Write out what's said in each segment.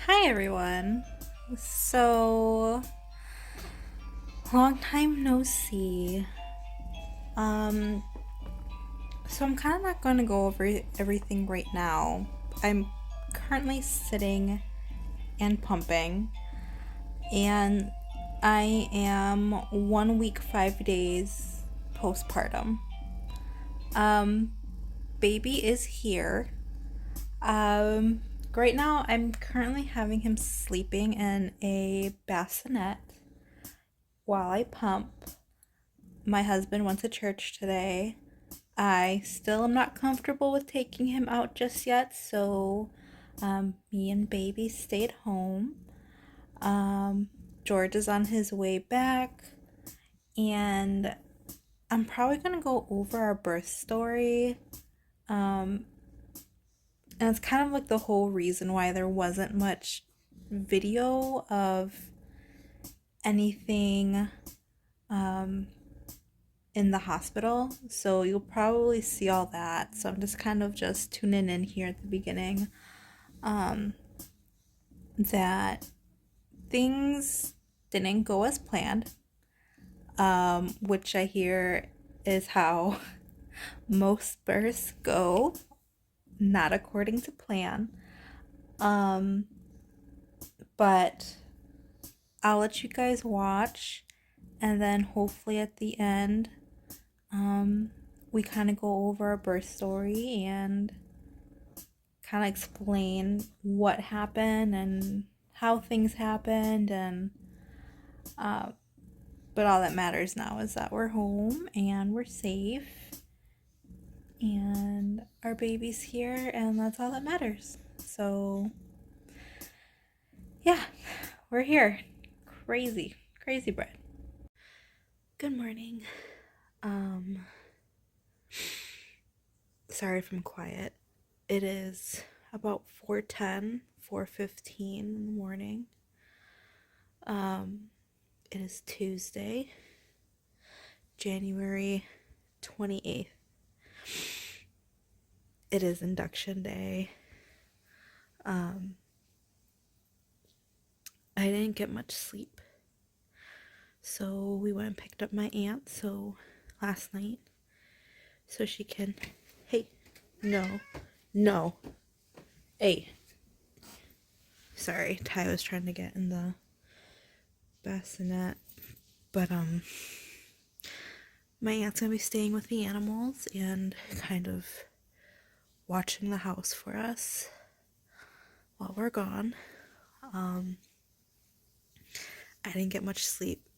Hi everyone. So long time no see. Um so I'm kind of not going to go over everything right now. I'm currently sitting and pumping and I am 1 week 5 days postpartum. Um Baby is here. Um right now I'm currently having him sleeping in a bassinet while I pump. My husband went to church today. I still am not comfortable with taking him out just yet, so me and baby stayed home. Um, George is on his way back, and I'm probably gonna go over our birth story. Um, and it's kind of like the whole reason why there wasn't much video of anything um, in the hospital, so you'll probably see all that. So I'm just kind of just tuning in here at the beginning. That things didn't go as planned, which I hear is how most births go, not according to plan. Um, but I'll let you guys watch, and then hopefully at the end, we kind of go over our birth story and kind of explain what happened and how things happened. And but all that matters now is that we're home and we're safe and our baby's here, and that's all that matters. So yeah, we're here. Crazy bread. Good morning. Sorry if I'm quiet. It is about 4:10, 4:15 in the morning. It is Tuesday, January 28th. It is induction day. I didn't get much sleep, so we went and picked up my aunt last night so she can, hey, no, hey, sorry, Ty was trying to get in the bassinet, but my aunt's gonna be staying with the animals and kind of watching the house for us while we're gone. I didn't get much sleep.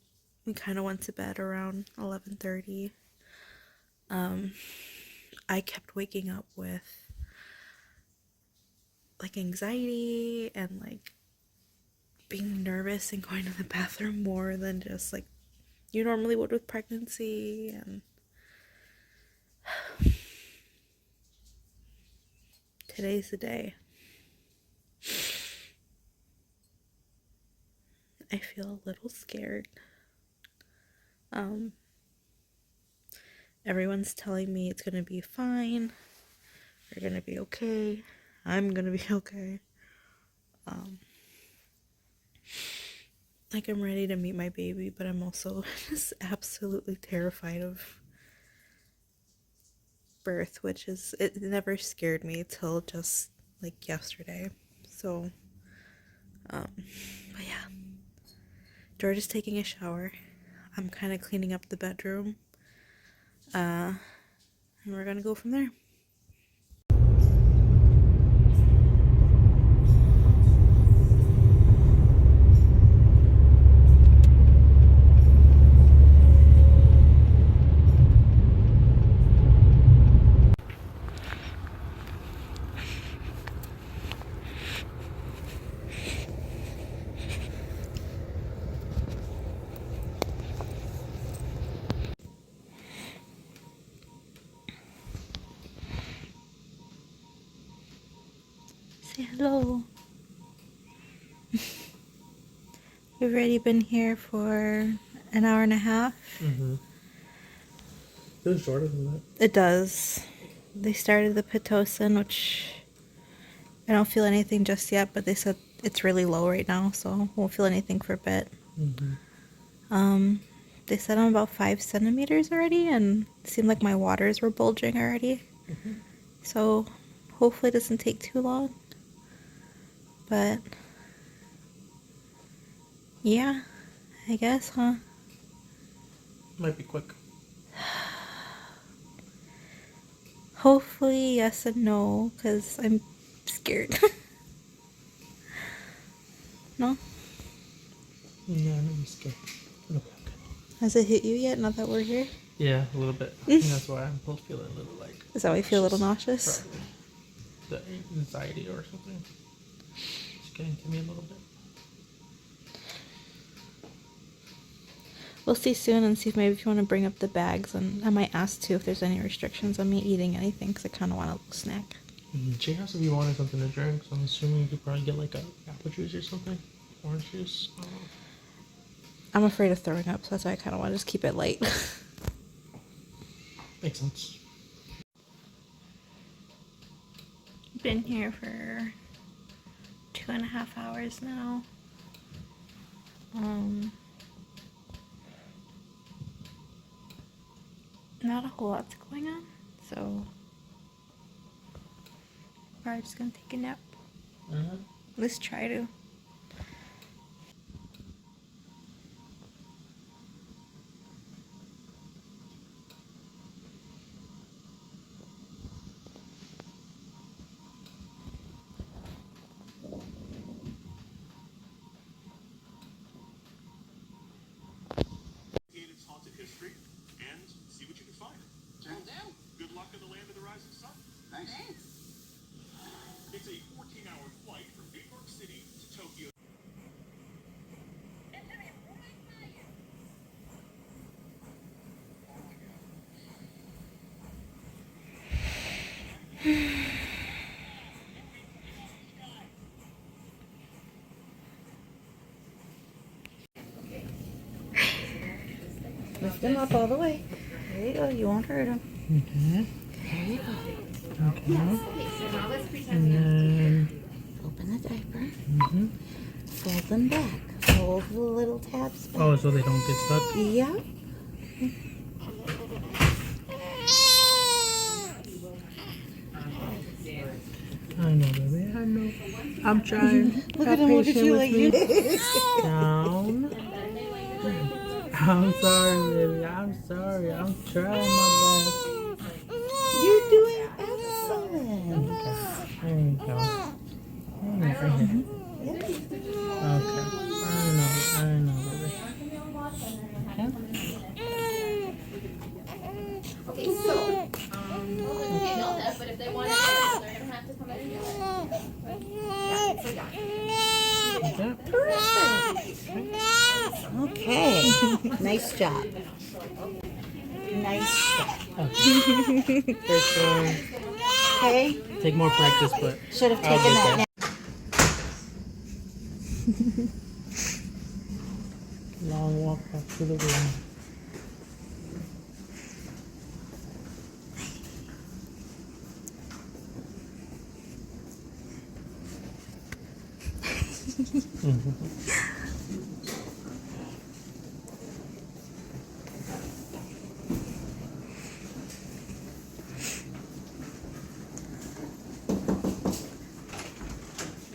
We kind of went to bed around 11:30. I kept waking up with like anxiety and like being nervous and going to the bathroom more than just like you normally would with pregnancy. And today's the day. I feel a little scared. Everyone's telling me it's gonna be fine. You're gonna be okay. I'm gonna be okay. Like I'm ready to meet my baby, but I'm also just absolutely terrified of birth, which is, it never scared me till just like yesterday. So, but yeah. George is taking a shower. I'm kind of cleaning up the bedroom. And we're gonna go from there. Say hello. We've already been here for an hour and a half. Mm-hmm. Feels shorter than that. It does. They started the Pitocin, which I don't feel anything just yet, but they said it's really low right now, so won't feel anything for a bit. They said I'm about 5 centimeters already, and it seemed like my waters were bulging already. So hopefully it doesn't take too long. But yeah, I guess, huh? Might be quick. Hopefully yes and no, because I'm scared. No? Yeah, I'm scared. Okay. Has it hit you yet, now that we're here? Yeah, a little bit. I think that's why I'm both feeling a little like. Is that why you feel a little nauseous? Probably. The anxiety or something. It's getting to me a little bit. We'll see soon and see if maybe if you want to bring up the bags, and I might ask too if there's any restrictions on me eating anything, because I kind of want a snack. Jay asked if you wanted something to drink, so I'm assuming you could probably get like a apple juice or something. Orange juice. I'm afraid of throwing up, so that's why I kind of want to just keep it light. Makes sense. Been here for 2.5 hours now. Not a whole lot's going on, so probably just gonna take a nap. Let's try to. Its haunted history and see what you can find. Good luck in the land of the rising sun. Thanks. It's a 14-hour flight from New York City to Tokyo. Lift him up all the way. There you go. You won't hurt him. There you go. And then. Open the diaper. Fold them back. Fold the little tabs back. Oh, so they don't get stuck? Yeah. I know, baby. I know. I'm trying. Look at him. Look at you like you. Down. I'm sorry, baby. I'm sorry. I'm trying my best. You're doing excellent. There you go. Okay. I know, baby. Okay, so, okay, no, but if they want to, they're gonna have to come in and do it. Yeah, so yeah. Okay. Nice job. Nice job. First one. Okay. Take more practice, but Should have I'll taken get that there. nap. Long walk back to the room.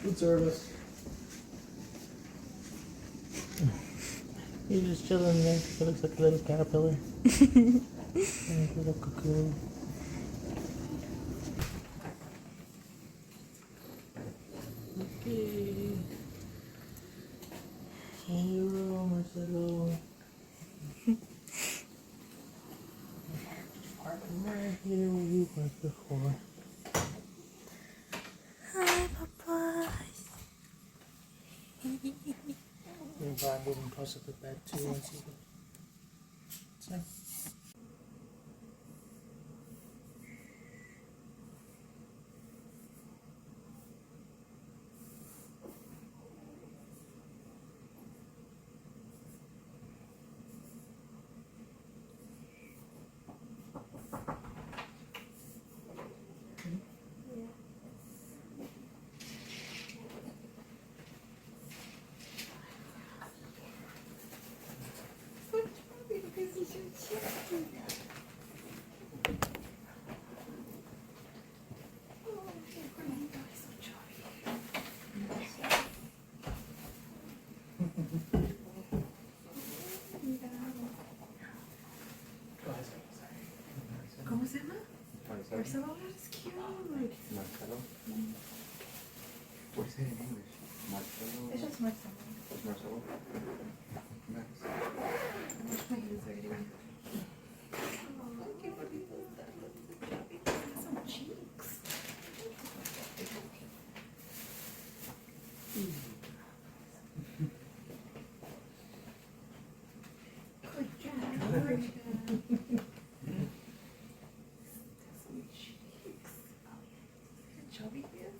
Good service. He's just chilling there. He looks like a little caterpillar. Like a little cocoon. Okay. In your room, Marcelo. I'm right here where you were before. Hi, Papa. Maybe I'll move him closer to the bed too and see what. So. Marcelo, that's cute. Marcelo? What is it in English? Marcelo? It's just Marcelo. Marcelo? Nice. I wash my hands already. Oh, qué bonito está. That's some cheeks. Good job. Some cheeks. Oh, yeah. Chubby here.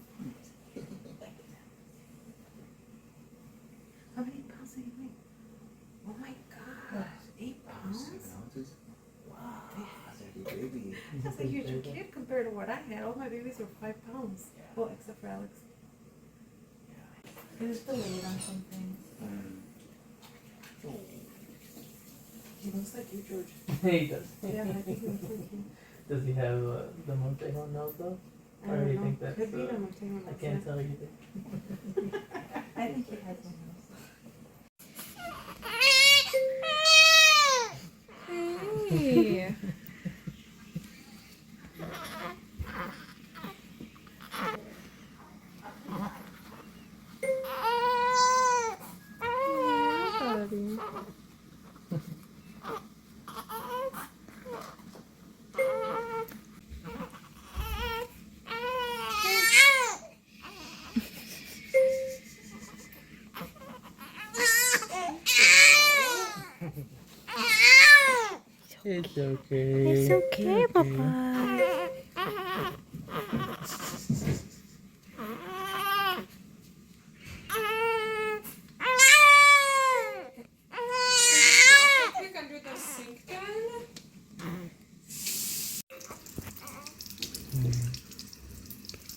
How many pounds do you weigh? Oh my god, 8 pounds? 7 ounces? Wow. That's a big baby. That's a huge kid compared to what I had. All my babies were 5 pounds. Well, except for Alex. He was delayed on some things. Oh. He looks like you, George. He does. Yeah, I think he looks like you. Does he have the Montejo nose though? I Or don't do you know. think that's, Could be the Montego I can't tell either. I think he has one nose. Hey. It's okay. It's okay, Papa.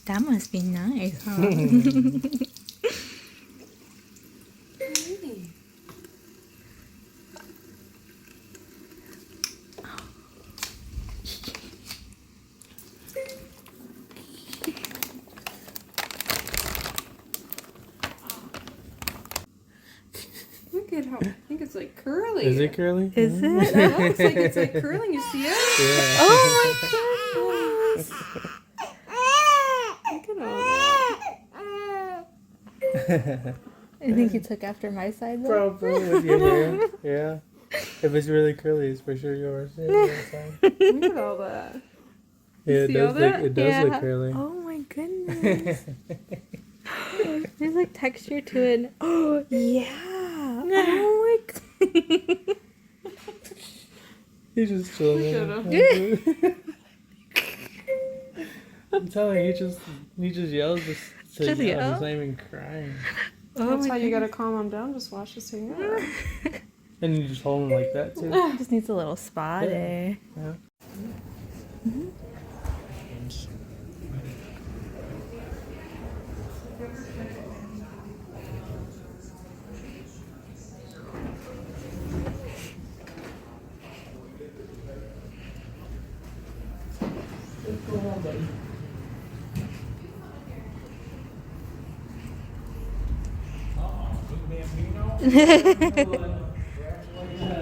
That must be nice, huh? Look at how I think it's like curly. Is it curly? Is it? It looks like it's like curling. You see it? Yeah. Oh my goodness! Look at all that. I think you took after my side though. Probably with your hair. Yeah. If it's really curly, it's for sure yours. Yeah, that's fine. Look at all that. Yeah, it see all does look. that? It does look curly. Oh my goodness. There's like texture to it. Oh yeah. Oh my god. He's just chilling. Look at I'm telling you, he just yells just to Just yell. yell? He's not even crying. Oh That's my how you gotta calm him down. Just wash his hair. And you just hold him like that too. Just needs a little spa Yeah. there. Yeah.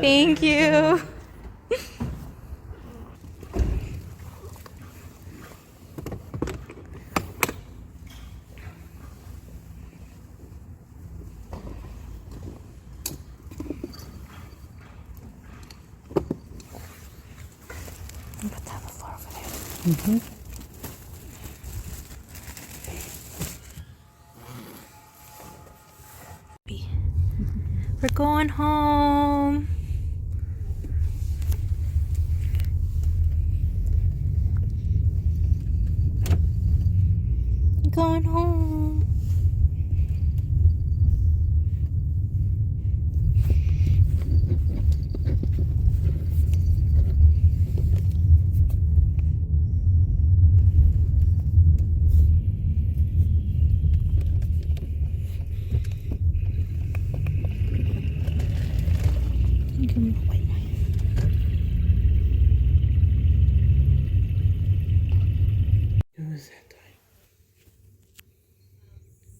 Thank you. Put that on the floor over there. We're going home. Going home. Give me the white knife. Who is that guy?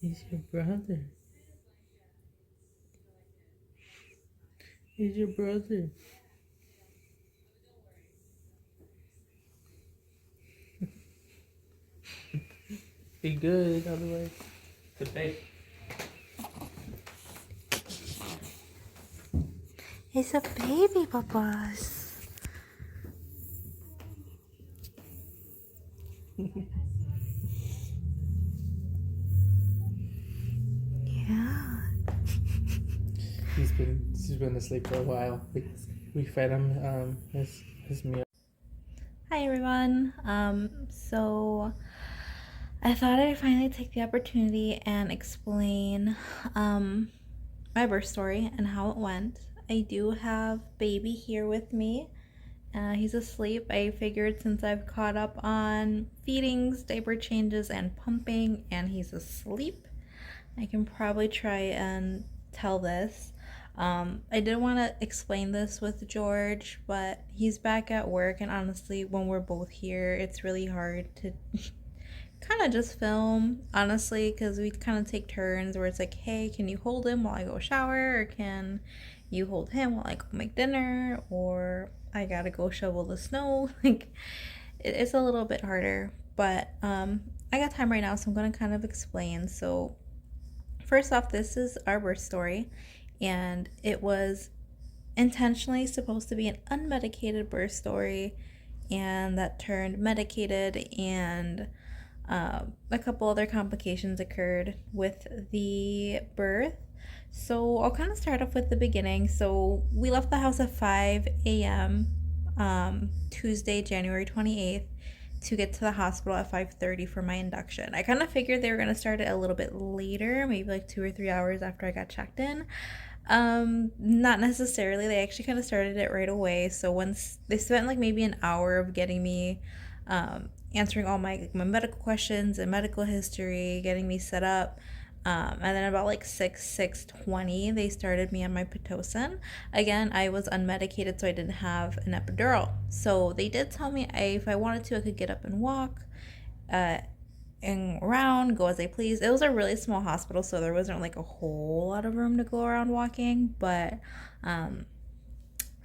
He's your brother. He's your brother. Be good, out of the way. Good day. It's a baby, papas. Yeah. He's been asleep for a while. We fed him his meal. Hi everyone. So I thought I'd finally take the opportunity and explain my birth story and how it went. I do have baby here with me. He's asleep. I figured since I've caught up on feedings, diaper changes, and pumping, and he's asleep, I can probably try and tell this. I did want to explain this with George, but he's back at work, and honestly, when we're both here, it's really hard to kind of just film, honestly, because we kind of take turns where it's like, hey, can you hold him while I go shower, or can you hold him while I go make dinner, or I gotta go shovel the snow. Like, it's a little bit harder, but I got time right now, so I'm gonna kind of explain. So first off, this is our birth story, and it was intentionally supposed to be an unmedicated birth story, and that turned medicated, and a couple other complications occurred with the birth. So I'll kind of start off with the beginning. So we left the house at 5 a.m. Tuesday, January 28th, to get to the hospital at 5:30 for my induction. I kind of figured they were going to start it a little bit later, maybe like 2 or 3 hours after I got checked in. Not necessarily. They actually kind of started it right away. So once they spent like maybe an hour of getting me answering all my medical questions and medical history, getting me set up. And then about like 6:20, they started me on my Pitocin. Again, I was unmedicated, so I didn't have an epidural. So they did tell me if I wanted to, I could get up and walk and around, go as I please. It was a really small hospital, so there wasn't like a whole lot of room to go around walking, but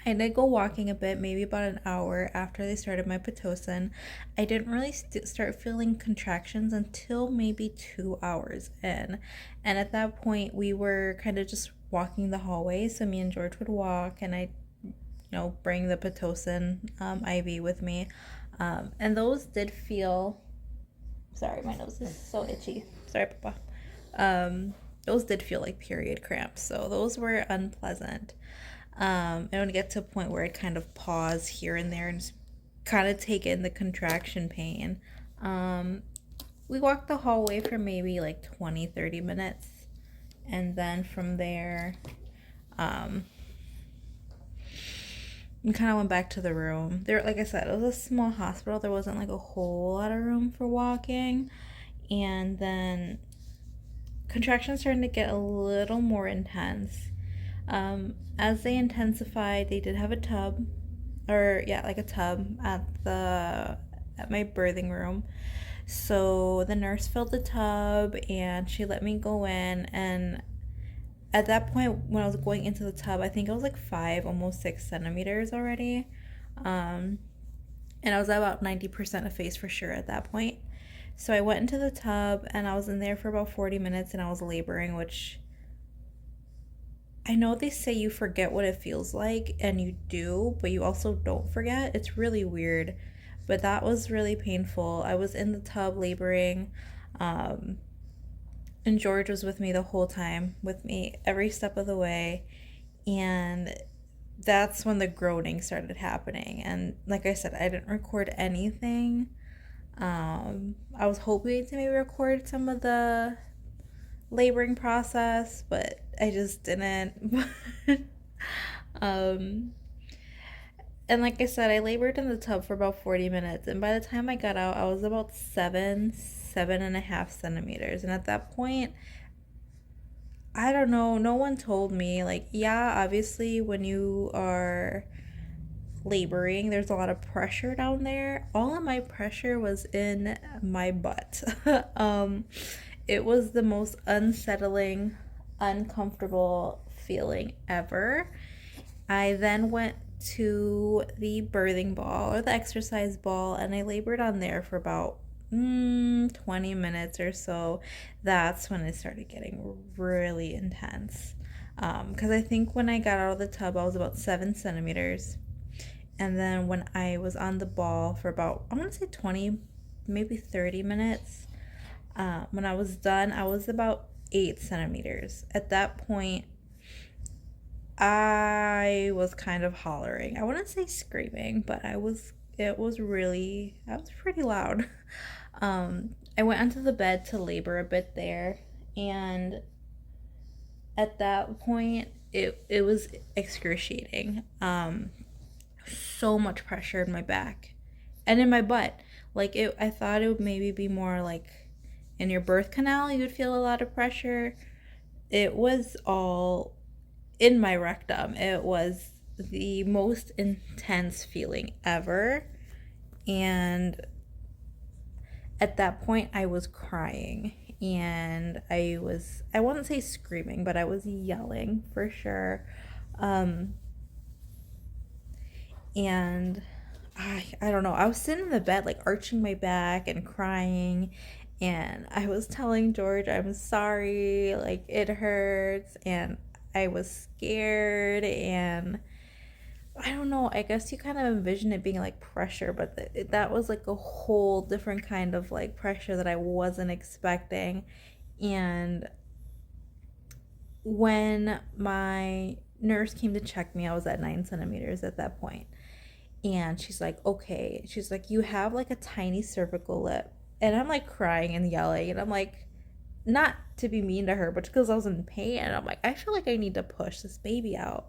I did go walking a bit, maybe about an hour after they started my Pitocin. I didn't really start feeling contractions until maybe 2 hours in. And at that point, we were kind of just walking the hallway. So me and George would walk, and I, bring the Pitocin IV with me. And those did feel... Sorry, my nose is so itchy. Sorry, Papa. Those did feel like period cramps. So those were unpleasant. And when I get to a point where I kind of pause here and there and just kind of take in the contraction pain. We walked the hallway for maybe like 20-30 minutes, and then from there we kind of went back to the room. There, like I said, it was a small hospital. There wasn't like a whole lot of room for walking, and then contractions started to get a little more intense. As they intensified, they did have a tub, like a tub at my birthing room. So the nurse filled the tub and she let me go in, and at that point when I was going into the tub, I think I was like 5, almost 6 centimeters already. And I was at about 90% effaced for sure at that point. So I went into the tub and I was in there for about 40 minutes and I was laboring, which I know they say you forget what it feels like, and you do, but you also don't forget. It's really weird, but that was really painful. I was in the tub laboring, and George was with me the whole time, with me every step of the way, and that's when the groaning started happening. And like I said, I didn't record anything. I was hoping to maybe record some of the laboring process, but I just didn't. And like I said, I labored in the tub for about 40 minutes, and by the time I got out, I was about 7.5 centimeters. And at that point, I don't know, no one told me, like, yeah, obviously when you are laboring, there's a lot of pressure down there. All of my pressure was in my butt. It was the most unsettling, uncomfortable feeling ever. I then went to the birthing ball or the exercise ball, and I labored on there for about 20 minutes or so, that's when it started getting really intense. Because I think when I got out of the tub, I was about 7 centimeters. And then when I was on the ball for about, I want to say 20, maybe 30 minutes, when I was done, I was about 8 centimeters. At that point, I was kind of hollering. I wouldn't say screaming, but I was pretty loud. I went onto the bed to labor a bit there, and at that point, it was excruciating. So much pressure in my back and in my butt. Like, I thought it would maybe be more like in your birth canal, you would feel a lot of pressure. It was all in my rectum. It was the most intense feeling ever. And at that point, I was crying. And I wouldn't say screaming, but I was yelling for sure. And I don't know. I was sitting in the bed, like arching my back and crying. And I was telling George, I'm sorry, like it hurts. And I was scared. And I don't know. I guess you kind of envision it being like pressure, but that was like a whole different kind of like pressure that I wasn't expecting. And when my nurse came to check me, I was at 9 centimeters at that point. And she's like, okay. She's like, you have like a tiny cervical lip. And I'm like crying and yelling. And I'm like, not to be mean to her, but because I was in pain. And I'm like, I feel like I need to push this baby out.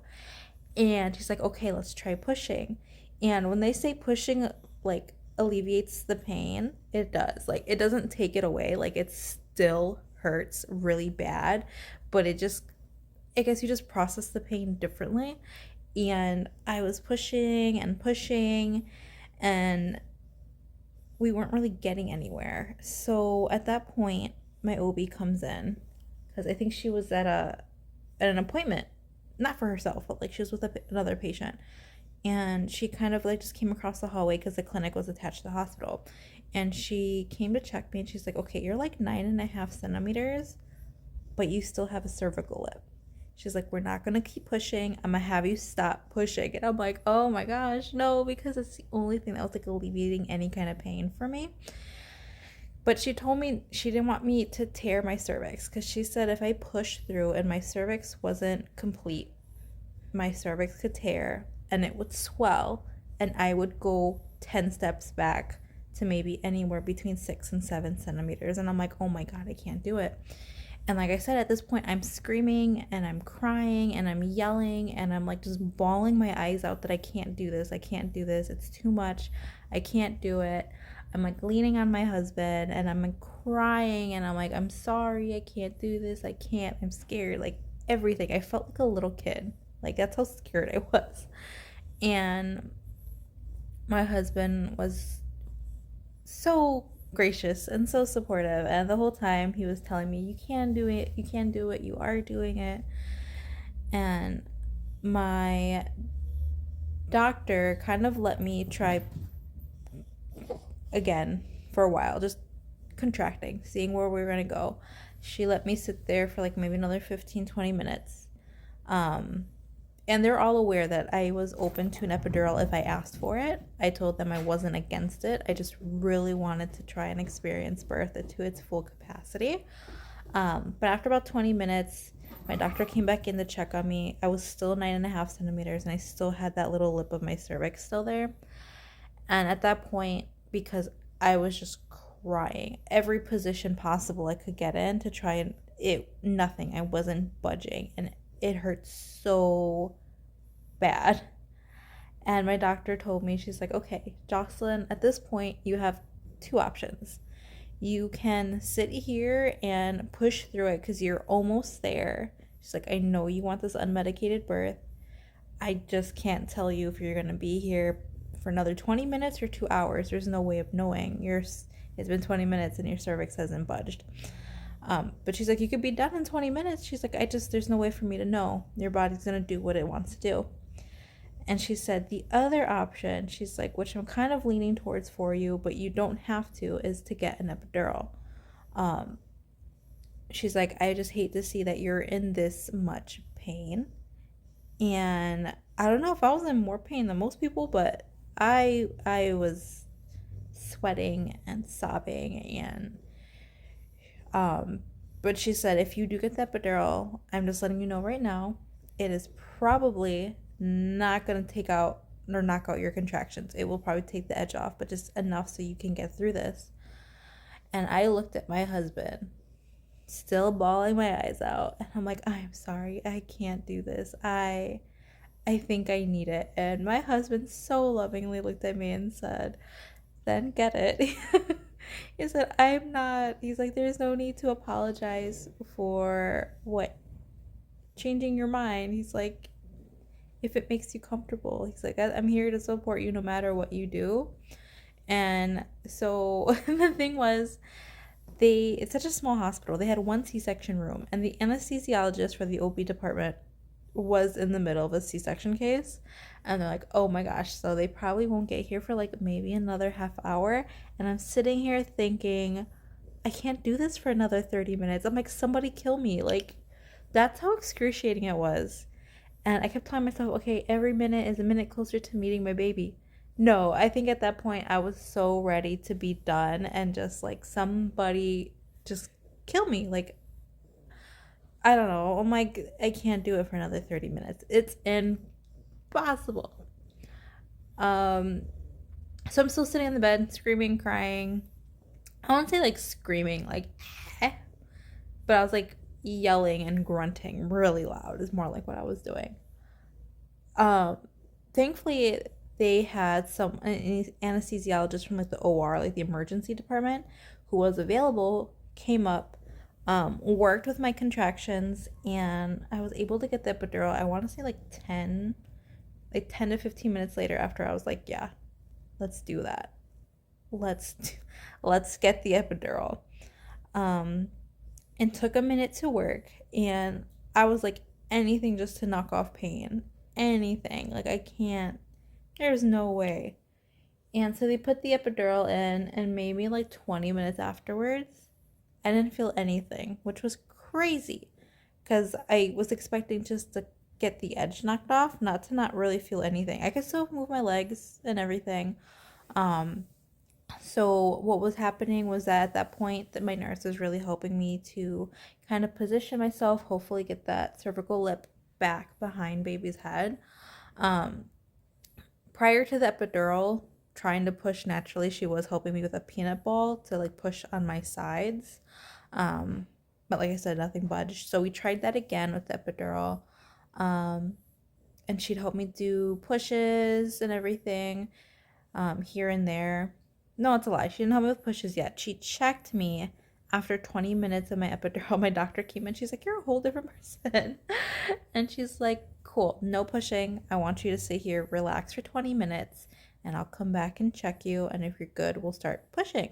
And she's like, okay, let's try pushing. And when they say pushing like alleviates the pain, it does. Like, it doesn't take it away. Like, it still hurts really bad. But I guess you just process the pain differently. And I was pushing and pushing, and we weren't really getting anywhere. So at that point, my OB comes in, because I think she was at an appointment, not for herself, but like she was with another patient. And she kind of like just came across the hallway because the clinic was attached to the hospital. And she came to check me, and she's like, okay, you're like 9.5 centimeters, but you still have a cervical lip. She's like, we're not going to keep pushing. I'm going to have you stop pushing. And I'm like, oh my gosh, no, because it's the only thing that was like alleviating any kind of pain for me. But she told me she didn't want me to tear my cervix, because she said if I pushed through and my cervix wasn't complete, my cervix could tear and it would swell, and I would go 10 steps back to maybe anywhere between 6 and 7 centimeters. And I'm like, oh my God, I can't do it. And like I said, at this point, I'm screaming and I'm crying and I'm yelling and I'm like just bawling my eyes out that I can't do this. I can't do this. It's too much. I can't do it. I'm like leaning on my husband and I'm like crying and I'm like, I'm sorry. I can't do this. I can't. I'm scared. Like everything. I felt like a little kid. Like that's how scared I was. And my husband was so gracious and so supportive, and the whole time he was telling me, you can do it, you can do it, you are doing it. And my doctor kind of let me try again for a while, just contracting, seeing where we were going to go. She let me sit there for like maybe another 15-20 minutes. And they're all aware that I was open to an epidural if I asked for it. I told them I wasn't against it. I just really wanted to try and experience birth to its full capacity. But after about 20 minutes, my doctor came back in to check on me. I was still 9.5 centimeters, and I still had that little lip of my cervix still there. And at that point, because I was just crying, every position possible I could get in to try and nothing. I wasn't budging, and it hurt so bad. And my doctor told me, she's like, okay, Jocelyn, at this point, you have 2 options. You can sit here and push through it because you're almost there. She's like, I know you want this unmedicated birth. I just can't tell you if you're going to be here for another 20 minutes or 2 hours. There's no way of knowing. It's been 20 minutes and your cervix hasn't budged. But she's like, you could be done in 20 minutes. She's like, there's no way for me to know. Your body's going to do what it wants to do. And she said the other option, she's like, which I'm kind of leaning towards for you, but you don't have to, is to get an epidural. She's like, I just hate to see that you're in this much pain. And I don't know if I was in more pain than most people, but I was sweating and sobbing, and but she said, if you do get the epidural, I'm just letting you know right now, it is probably not going to take out or knock out your contractions. It will probably take the edge off, but just enough so you can get through this. And I looked at my husband, still bawling my eyes out, and I'm like, I'm sorry, I can't do this. I think I need it. And my husband so lovingly looked at me and said, then get it. He said, I'm not, he's like, there's no need to apologize for what, changing your mind. He's like, if it makes you comfortable. He's like, I'm here to support you no matter what you do. And so the thing was, it's such a small hospital. They had one C-section room, and the anesthesiologist for the OB department was in the middle of a C-section case. And they're like, oh my gosh, so they probably won't get here for like maybe another half hour. And I'm sitting here thinking, I can't do this for another 30 minutes. I'm like, somebody kill me. Like, that's how excruciating it was. And I kept telling myself, okay, every minute is a minute closer to meeting my baby. No, I think at that point I was so ready to be done and just like somebody just kill me. Like, I don't know. I'm like, I can't do it for another 30 minutes. It's impossible. So I'm still sitting in the bed, screaming, crying. I won't say like screaming, like, but I was like yelling and grunting really loud is more like what I was doing. Thankfully they had some anesthesiologist from like the OR, like the emergency department, who was available, came up, worked with my contractions, and I was able to get the epidural. I want to say like 10 to 15 minutes later, after I was like, yeah, let's do that. Let's get the epidural. It took a minute to work, and I was like, anything just to knock off pain. Anything. Like, I can't. There's no way. And so they put the epidural in, and maybe like 20 minutes afterwards, I didn't feel anything, which was crazy, because I was expecting just to get the edge knocked off, not to not really feel anything. I could still move my legs and everything. So what was happening was that at that point that my nurse was really helping me to kind of position myself, hopefully get that cervical lip back behind baby's head. Prior to the epidural, trying to push naturally, she was helping me with a peanut ball to like push on my sides. But like I said, nothing budged. So we tried that again with the epidural. And she'd help me do pushes and everything, here and there. No, it's a lie. She didn't help me with pushes yet. She checked me after 20 minutes of my epidural. My doctor came in. She's like, you're a whole different person. And she's like, cool, no pushing. I want you to sit here, relax for 20 minutes, and I'll come back and check you. And if you're good, we'll start pushing.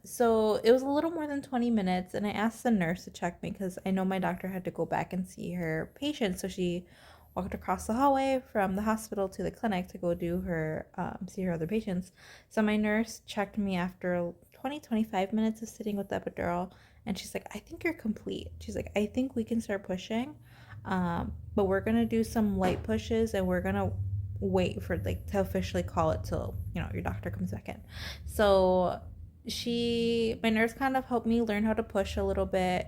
So it was a little more than 20 minutes, and I asked the nurse to check me because I know my doctor had to go back and see her patient. So she walked across the hallway from the hospital to the clinic to go do her, see her other patients. So my nurse checked me after 25 minutes of sitting with the epidural, and she's like, I think you're complete. She's like, I think we can start pushing, but we're gonna do some light pushes, and we're gonna wait for like to officially call it till, you know, your doctor comes back in. So my nurse kind of helped me learn how to push a little bit.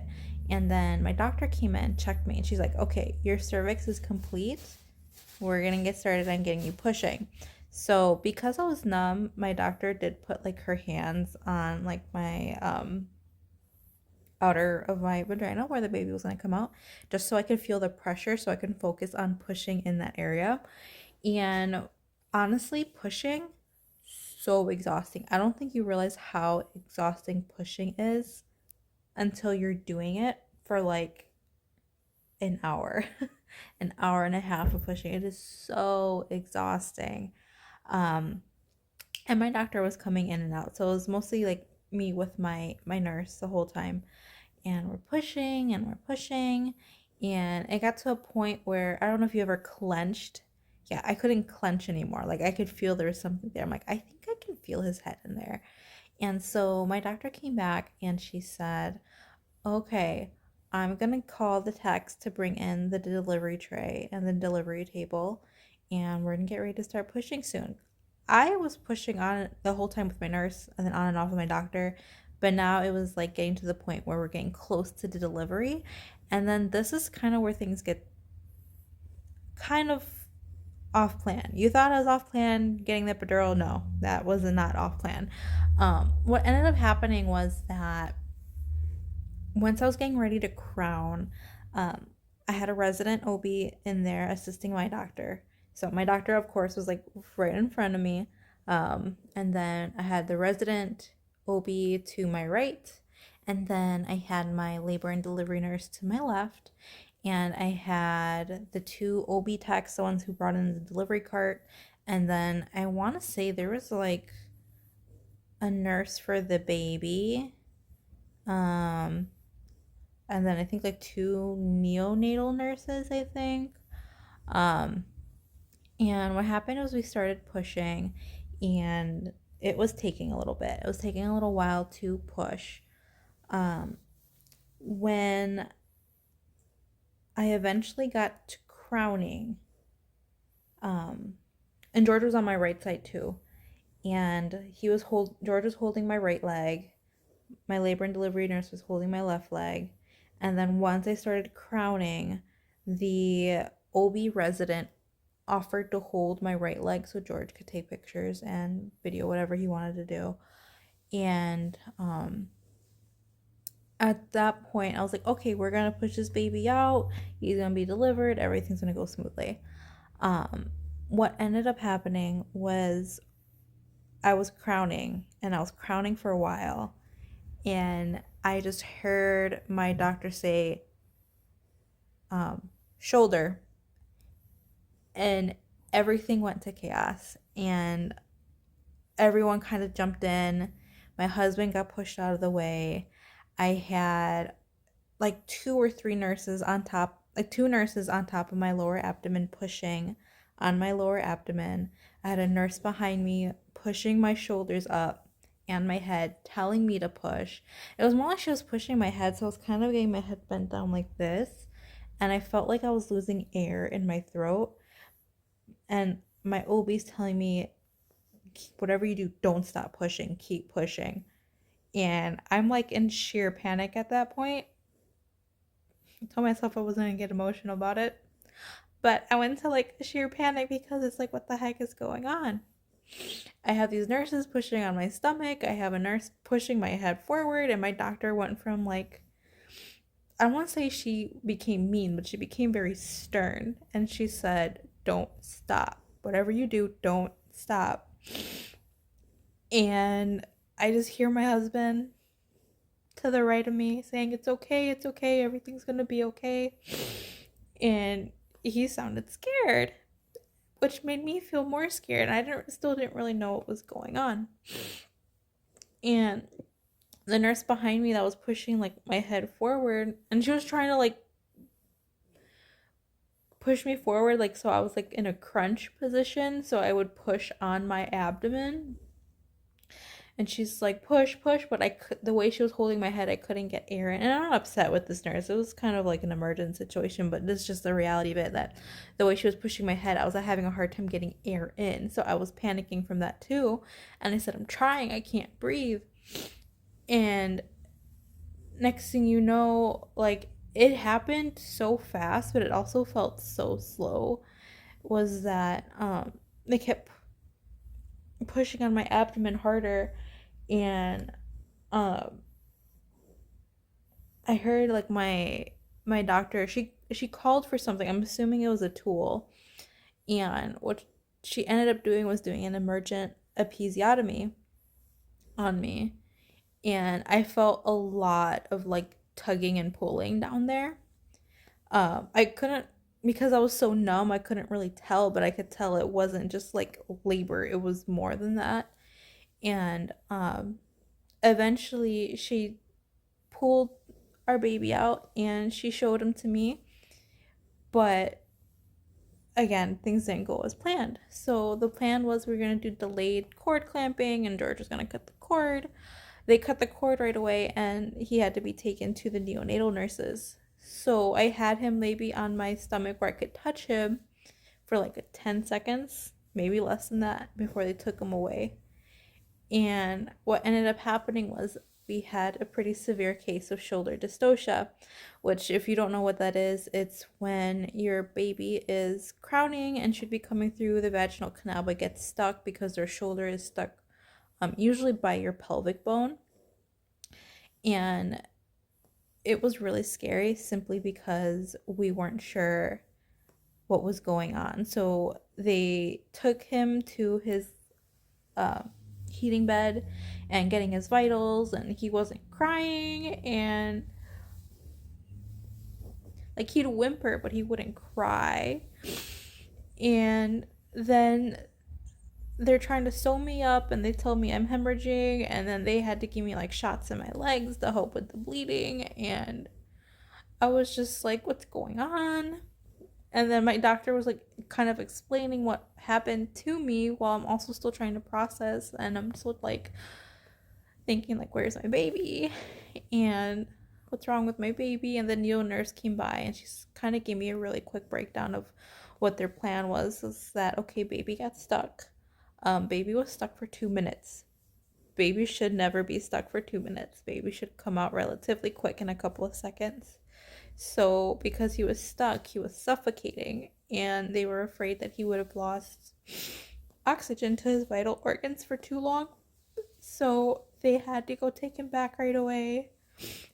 And then my doctor came in, checked me, and she's like, okay, your cervix is complete. We're going to get started on getting you pushing. So because I was numb, my doctor did put like her hands on like my outer of my vagina where the baby was going to come out, just so I could feel the pressure, so I can focus on pushing in that area. And honestly, pushing, so exhausting. I don't think you realize how exhausting pushing is until you're doing it for like an hour, an hour and a half of pushing. It is so exhausting. And my doctor was coming in and out, so it was mostly like me with my nurse the whole time, and we're pushing and it got to a point where, I don't know if you ever clenched yeah, I couldn't clench anymore. Like I could feel there was something there. I'm like, I think I can feel his head in there. And so my doctor came back and she said, okay, I'm gonna call the techs to bring in the delivery tray and the delivery table, and we're gonna get ready to start pushing soon. I was pushing on the whole time with my nurse and then on and off with my doctor, but now it was like getting to the point where we're getting close to the delivery. And then this is kind of where things get kind of off plan. You thought I was off plan getting the epidural? No, that was not off plan. What ended up happening was that once I was getting ready to crown, I had a resident OB in there assisting my doctor. So my doctor, of course, was like right in front of me. And then I had the resident OB to my right. And then I had my labor and delivery nurse to my left. And I had the two OB techs, the ones who brought in the delivery cart. And then I want to say there was like a nurse for the baby. And then I think like two neonatal nurses, I think. And what happened was we started pushing, and it was taking a little bit. It was taking a little while to push. When I eventually got to crowning, and George was on my right side too, and George was holding my right leg. My labor and delivery nurse was holding my left leg. And then once I started crowning, the OB resident offered to hold my right leg so George could take pictures and video whatever he wanted to do. And at that point, I was like, okay, we're going to push this baby out. He's going to be delivered. Everything's going to go smoothly. What ended up happening was I was crowning, and I was crowning for a while. And I just heard my doctor say, shoulder. And everything went to chaos. And everyone kind of jumped in. My husband got pushed out of the way. I had like two nurses on top of my lower abdomen pushing on my lower abdomen. I had a nurse behind me pushing my shoulders up and my head, telling me to push. It was more like she was pushing my head, so I was kind of getting my head bent down like this, and I felt like I was losing air in my throat. And my OB's telling me, whatever you do, don't stop pushing, keep pushing. And I'm like in sheer panic at that point. I told myself I wasn't gonna get emotional about it, but I went into like sheer panic because it's like, what the heck is going on? I have these nurses pushing on my stomach. I have a nurse pushing my head forward, and my doctor went from like, I don't want to say she became mean, but she became very stern. And she said, don't stop. Whatever you do, don't stop. And I just hear my husband to the right of me saying, it's okay, everything's gonna be okay. And he sounded scared, which made me feel more scared. I still didn't really know what was going on. And the nurse behind me that was pushing like my head forward, and she was trying to like push me forward, like so I was like in a crunch position, so I would push on my abdomen. And she's like, push, but the way she was holding my head, I couldn't get air in. And I'm not upset with this nurse. It was kind of like an emergent situation, but this is just the reality of it, that the way she was pushing my head, I was having a hard time getting air in. So I was panicking from that too. And I said, I'm trying, I can't breathe. And next thing you know, like, it happened so fast, but it also felt so slow, was that they kept pushing on my abdomen harder. And I heard like my doctor, she called for something. I'm assuming it was a tool, and what she ended up doing was doing an emergent episiotomy on me. And I felt a lot of like tugging and pulling down there. I couldn't, because I was so numb, I couldn't really tell, but I could tell it wasn't just like labor, it was more than that. And eventually she pulled our baby out and she showed him to me, but again, things didn't go as planned. So the plan was we were going to do delayed cord clamping, and George was going to cut the cord. They cut the cord right away, and he had to be taken to the neonatal nurses. So I had him maybe on my stomach where I could touch him for like 10 seconds, maybe less than that, before they took him away. And what ended up happening was we had a pretty severe case of shoulder dystocia, which, if you don't know what that is, it's when your baby is crowning and should be coming through the vaginal canal but gets stuck because their shoulder is stuck, usually by your pelvic bone. And it was really scary simply because we weren't sure what was going on. So they took him to his heating bed and getting his vitals, and he wasn't crying, and like he'd whimper but he wouldn't cry. And then they're trying to sew me up, and they tell me I'm hemorrhaging, and then they had to give me like shots in my legs to help with the bleeding. And I was just like, what's going on? And then my doctor was like kind of explaining what happened to me while I'm also still trying to process, and I'm still like thinking like, where's my baby and what's wrong with my baby? And the neo nurse came by, and she's kind of gave me a really quick breakdown of what their plan was. Is that, okay, baby got stuck. Baby was stuck for 2 minutes. Baby should never be stuck for 2 minutes. Baby should come out relatively quick in a couple of seconds. So because he was stuck, he was suffocating, and they were afraid that he would have lost oxygen to his vital organs for too long. So they had to go take him back right away,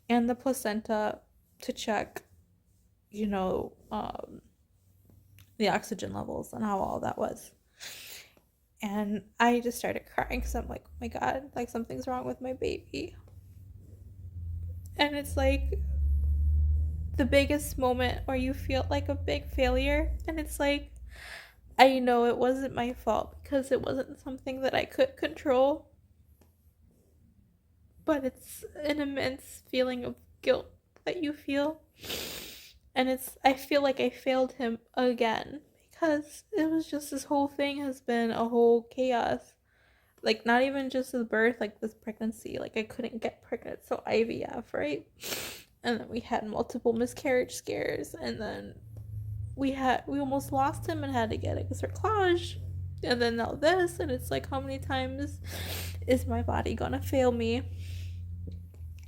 and the placenta, to check, the oxygen levels and how all that was. And I just started crying because I'm like, oh my God, like something's wrong with my baby. And it's like the biggest moment where you feel like a big failure, and it's like, I know it wasn't my fault because it wasn't something that I could control, but it's an immense feeling of guilt that you feel. And I feel like I failed him again, because it was just, this whole thing has been a whole chaos. Like, not even just the birth, like this pregnancy, like I couldn't get pregnant, so IVF, right? And then we had multiple miscarriage scares, and then we almost lost him and had to get a cerclage, and then now this. And it's like, how many times is my body gonna fail me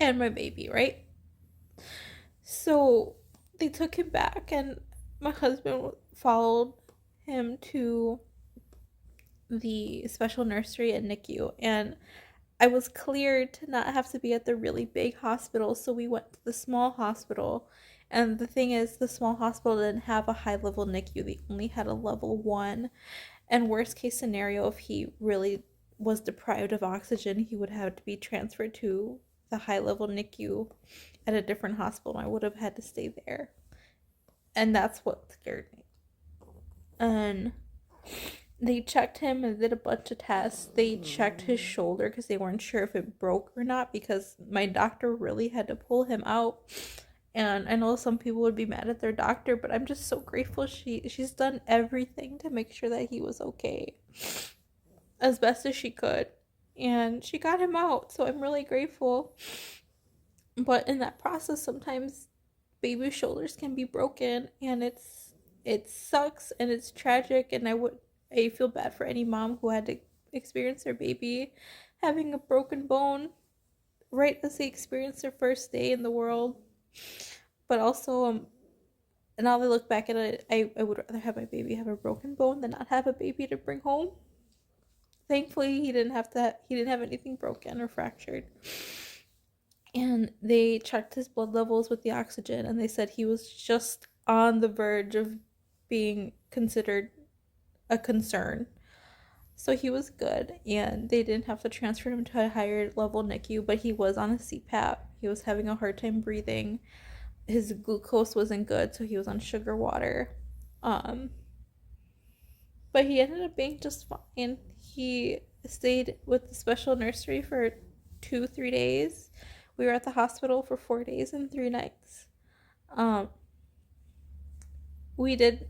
and my baby, right? So they took him back, and my husband followed him to the special nursery at NICU, and I was cleared to not have to be at the really big hospital, so we went to the small hospital. And the thing is, the small hospital didn't have a high-level NICU. They only had a level 1. And worst case scenario, if he really was deprived of oxygen, he would have to be transferred to the high-level NICU at a different hospital. I would have had to stay there. And that's what scared me. And they checked him and did a bunch of tests. They checked his shoulder because they weren't sure if it broke or not, because my doctor really had to pull him out. And I know some people would be mad at their doctor, but I'm just so grateful she's done everything to make sure that he was okay as best as she could. And she got him out, so I'm really grateful. But in that process, sometimes baby shoulders can be broken, and it sucks and it's tragic, and I feel bad for any mom who had to experience their baby having a broken bone right as they experience their first day in the world. But also, now that I look back at it, I would rather have my baby have a broken bone than not have a baby to bring home. Thankfully, he didn't have anything broken or fractured. And they checked his blood levels with the oxygen, and they said he was just on the verge of being considered a concern. So he was good, and they didn't have to transfer him to a higher level NICU, but he was on a CPAP. He was having a hard time breathing. His glucose wasn't good, so he was on sugar water. But he ended up being just fine. He stayed with the special nursery for 2-3 days. We were at the hospital for 4 days and 3 nights. We did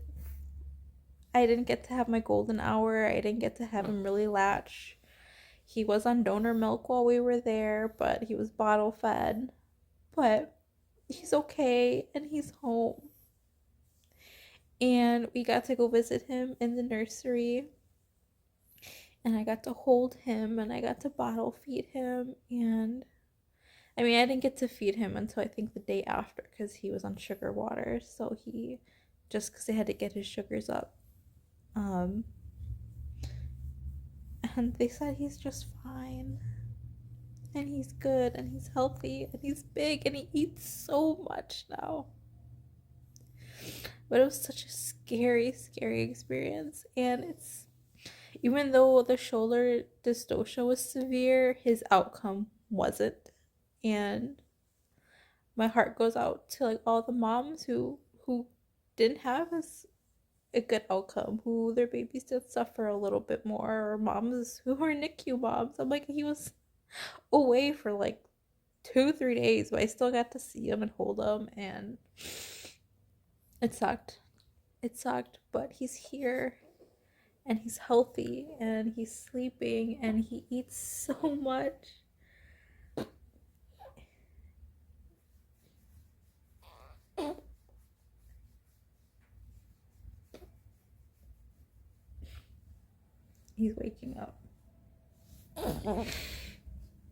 I didn't get to have my golden hour. I didn't get to have him really latch. He was on donor milk while we were there, but he was bottle fed. But he's okay and he's home. And we got to go visit him in the nursery. And I got to hold him and I got to bottle feed him. And I mean, I didn't get to feed him until I think the day after because he was on sugar water. So just because they had to get his sugars up. And they said he's just fine. And he's good and he's healthy and he's big and he eats so much now. But it was such a scary, scary experience. And even though the shoulder dystocia was severe, his outcome wasn't. And my heart goes out to like all the moms who didn't have a good outcome, who their babies did suffer a little bit more, or moms who were NICU moms. I'm like, he was away for like 2-3 days, but I still got to see him and hold him, and it sucked. It sucked, but he's here and he's healthy and he's sleeping and he eats so much. He's waking up.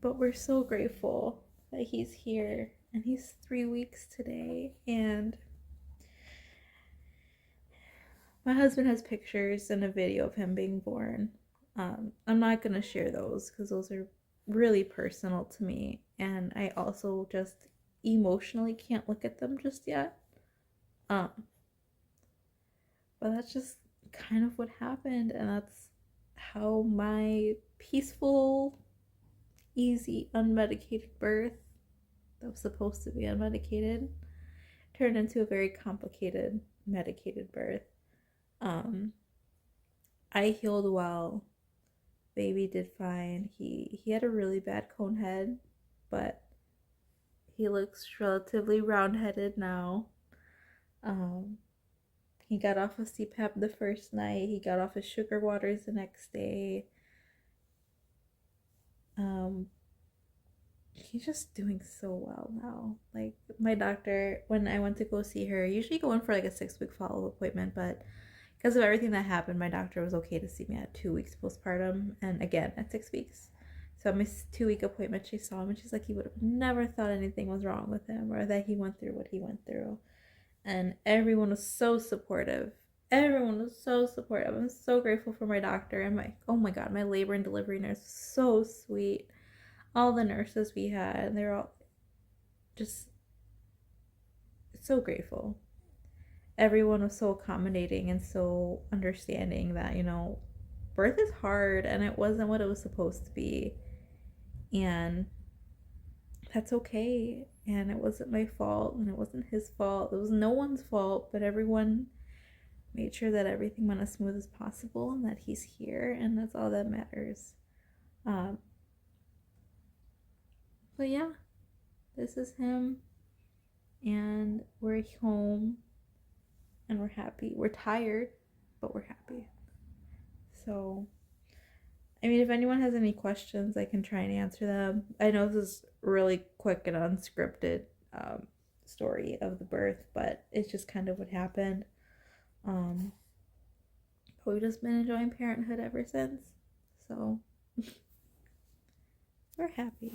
But we're so grateful that he's here, and he's 3 weeks today. And my husband has pictures and a video of him being born. I'm not gonna share those because those are really personal to me, and I also just emotionally can't look at them just yet. But that's just kind of what happened, and that's how my peaceful, easy, unmedicated birth that was supposed to be unmedicated turned into a very complicated, medicated birth. I healed well. Baby did fine. He had a really bad cone head, but he looks relatively round-headed now. He got off of CPAP the first night. He got off his sugar waters the next day. He's just doing so well now. Like, my doctor, when I went to go see her, I usually go in for like a 6-week follow-up appointment, but because of everything that happened, my doctor was okay to see me at 2 weeks postpartum, and again at 6 weeks. So at my 2-week appointment, she saw him and she's like, you would have never thought anything was wrong with him or that he went through what he went through. And everyone was so supportive. Everyone was so supportive. I'm so grateful for my doctor and oh my god, my labor and delivery nurse was so sweet. All the nurses we had, they were all just so grateful. Everyone was so accommodating and so understanding that, birth is hard and it wasn't what it was supposed to be. And that's okay. And it wasn't my fault and it wasn't his fault. It was no one's fault, but everyone made sure that everything went as smooth as possible and that he's here, and that's all that matters. But yeah, this is him, and we're home, and we're happy. We're tired, but we're happy. So, I mean, if anyone has any questions, I can try and answer them. I know this is really quick and unscripted story of the birth, but it's just kind of what happened. But we've just been enjoying parenthood ever since. So, we're happy.